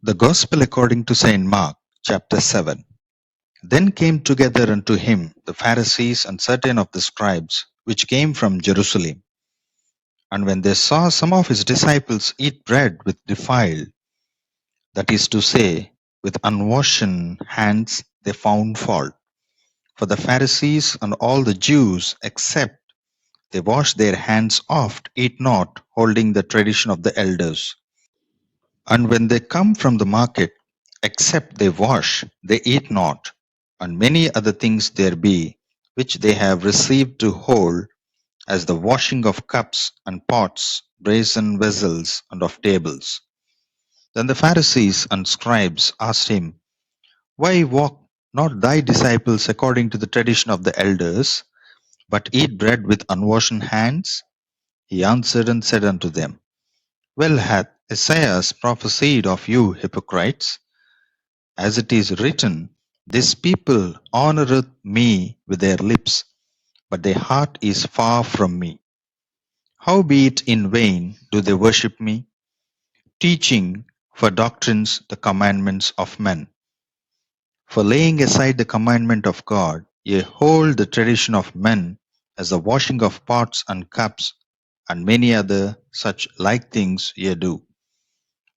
The Gospel according to St. Mark, chapter 7. Then came together unto him the Pharisees and certain of the scribes, which came from Jerusalem. And when they saw some of his disciples eat bread with defiled, that is to say, with unwashen hands, they found fault. For the Pharisees and all the Jews, except they wash their hands oft, eat not, holding the tradition of the elders. And when they come from the market, except they wash, they eat not, and many other things there be, which they have received to hold, as the washing of cups and pots, brazen vessels, and of tables. Then the Pharisees and scribes asked him, Why walk not thy disciples according to the tradition of the elders, but eat bread with unwashen hands? He answered and said unto them, Well hath Esaias prophesied of you hypocrites, as it is written, This people honoureth me with their lips, but their heart is far from me. Howbeit in vain do they worship me, teaching for doctrines the commandments of men. For laying aside the commandment of God, ye hold the tradition of men, as the washing of pots and cups, and many other such like things ye do.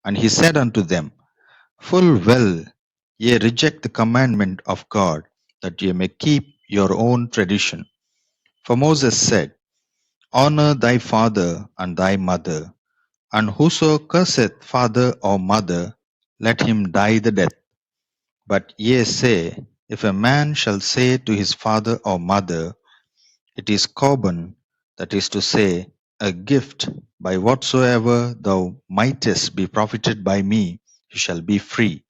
And he said unto them, Full well ye reject the commandment of God, that ye may keep your own tradition. For Moses said, Honour thy father and thy mother, and whoso curseth father or mother, let him die the death. But ye say, If a man shall say to his father or mother, It is Corban, that is to say, a gift, by whatsoever thou mightest be profited by me, he shall be free.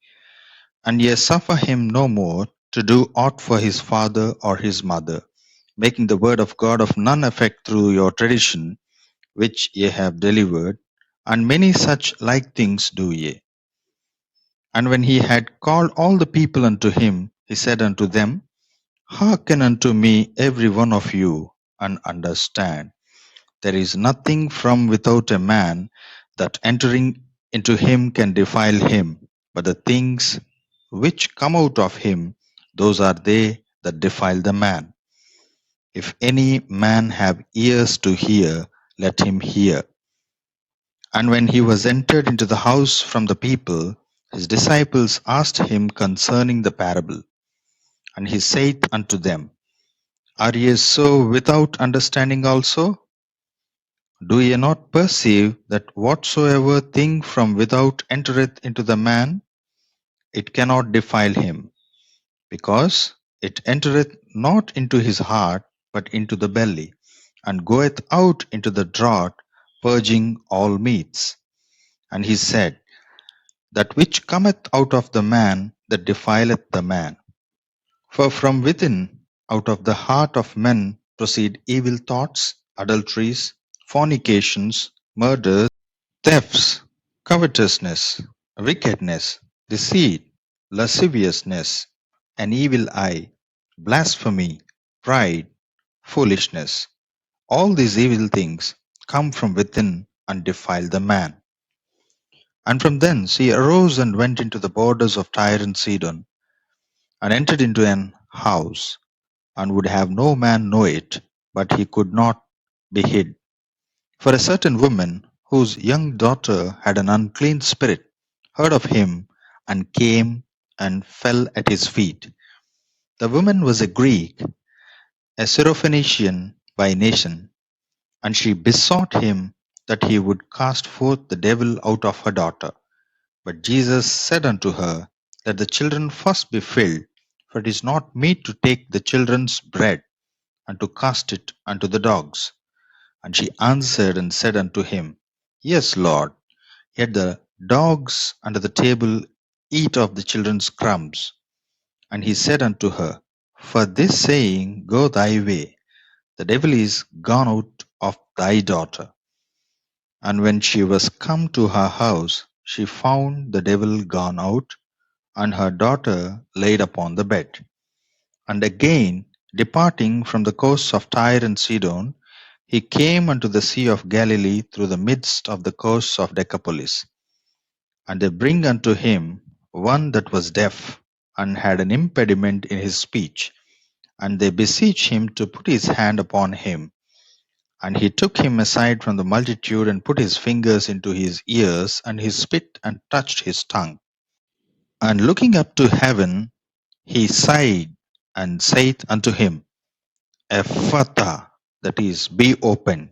And ye suffer him no more to do aught for his father or his mother, making the word of God of none effect through your tradition, which ye have delivered, and many such like things do ye. And when he had called all the people unto him, he said unto them, Hearken unto me every one of you, and understand. There is nothing from without a man that entering into him can defile him, but the things which come out of him, those are they that defile the man. If any man have ears to hear, let him hear. And when he was entered into the house from the people, his disciples asked him concerning the parable. And he saith unto them, Are ye so without understanding also? Do ye not perceive that whatsoever thing from without entereth into the man, it cannot defile him, because it entereth not into his heart, but into the belly, and goeth out into the draught, purging all meats? And he said, That which cometh out of the man, that defileth the man. For from within, out of the heart of men, proceed evil thoughts, adulteries, fornications, murders, thefts, covetousness, wickedness, deceit, lasciviousness, an evil eye, blasphemy, pride, foolishness. All these evil things come from within and defile the man. And from thence he arose and went into the borders of Tyre and Sidon, and entered into an house, and would have no man know it, but he could not be hid. For a certain woman, whose young daughter had an unclean spirit, heard of him, and came and fell at his feet. The woman was a Greek, a Syrophoenician by nation, and she besought him that he would cast forth the devil out of her daughter. But Jesus said unto her, Let the children first be filled, for it is not meet to take the children's bread, and to cast it unto the dogs. And she answered and said unto him, Yes, Lord, yet the dogs under the table eat of the children's crumbs. And he said unto her, For this saying, go thy way, the devil is gone out of thy daughter. And when she was come to her house, she found the devil gone out, and her daughter laid upon the bed. And again, departing from the coasts of Tyre and Sidon, he came unto the sea of Galilee through the midst of the coasts of Decapolis. And they bring unto him one that was deaf, and had an impediment in his speech. And they beseech him to put his hand upon him. And he took him aside from the multitude, and put his fingers into his ears, and he spit and touched his tongue. And looking up to heaven, he sighed, and saith unto him, Ephphatha, that is, be open.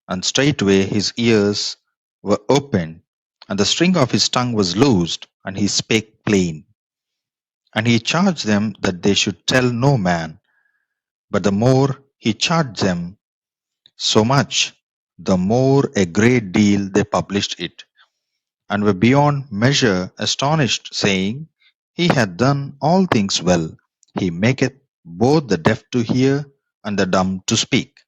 And straightway his ears were opened, and the string of his tongue was loosed, and he spake plain. And he charged them that they should tell no man. But the more he charged them so much, the more a great deal they published it, and were beyond measure astonished, saying, He hath done all things well. He maketh both the deaf to hear, and the dumb to speak.